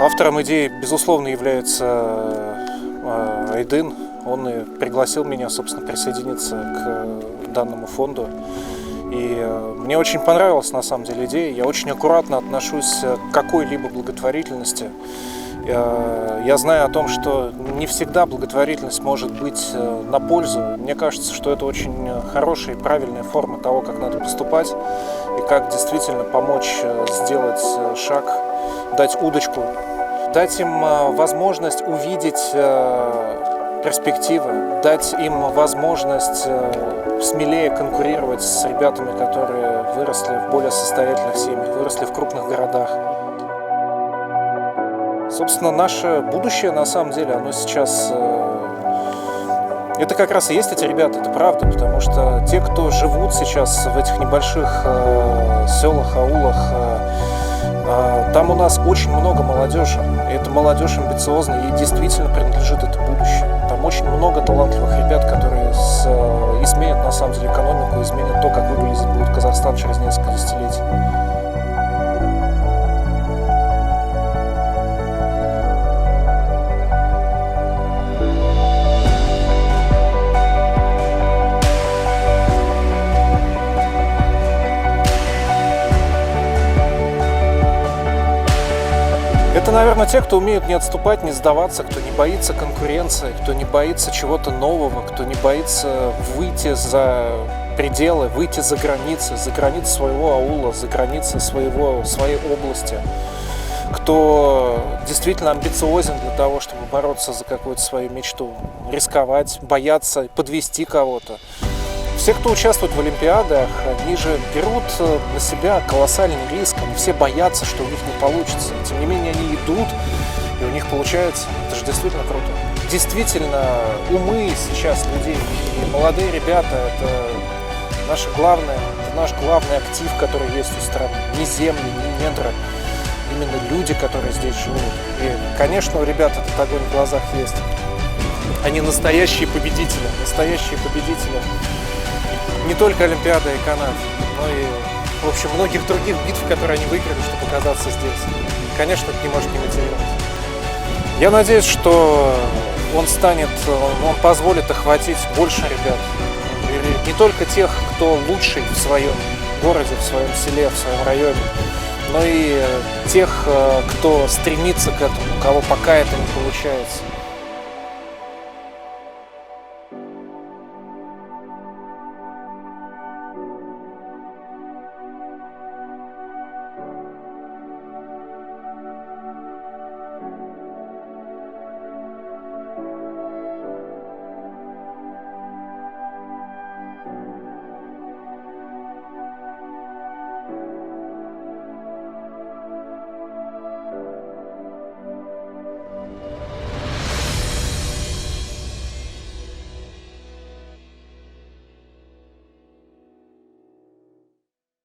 Автором идеи, безусловно, является Айдын. Он и пригласил меня, собственно, присоединиться к данному фонду. И мне очень понравилась, на самом деле, идея. Я очень аккуратно отношусь к какой-либо благотворительности. Я знаю о том, что не всегда благотворительность может быть на пользу. Мне кажется, что это очень хорошая и правильная форма того, как надо поступать и как действительно помочь сделать шаг, дать удочку, дать им возможность увидеть перспективы, дать им возможность смелее конкурировать с ребятами, которые выросли в более состоятельных семьях, выросли в крупных городах. Собственно, наше будущее, на самом деле, оно сейчас... Это как раз и есть эти ребята, это правда, потому что те, кто живут сейчас в этих небольших селах, аулах, там у нас очень много молодежи. И эта молодежь амбициозная, ей действительно принадлежит это будущее. Там очень много талантливых ребят, которые изменят, на самом деле, экономику, изменят то, как выглядит будет Казахстан через несколько десятилетий. Это, наверное, те, кто умеют не отступать, не сдаваться, кто не боится конкуренции, кто не боится чего-то нового, кто не боится выйти за пределы, выйти за границы своего аула, за границы своей области, кто действительно амбициозен для того, чтобы бороться за какую-то свою мечту, рисковать, бояться, подвести кого-то. Все, кто участвует в Олимпиадах, они же берут на себя колоссальный риск, они все боятся, что у них не получится. Тем не менее, они идут, и у них получается. Это же действительно круто. Действительно, умы сейчас людей, и молодые ребята – это наш главный актив, который есть у страны. Не земли, не недра, именно люди, которые здесь живут. И, конечно, у ребят этот огонь в глазах есть. Они настоящие победители, не только Олимпиады и Канад, но и, в общем, многих других битв, которые они выиграли, чтобы оказаться здесь. Конечно, это не может не мотивировать. Я надеюсь, что он позволит охватить больше ребят. И не только тех, кто лучший в своем городе, в своем селе, в своем районе, но и тех, кто стремится к этому, у кого пока это не получается.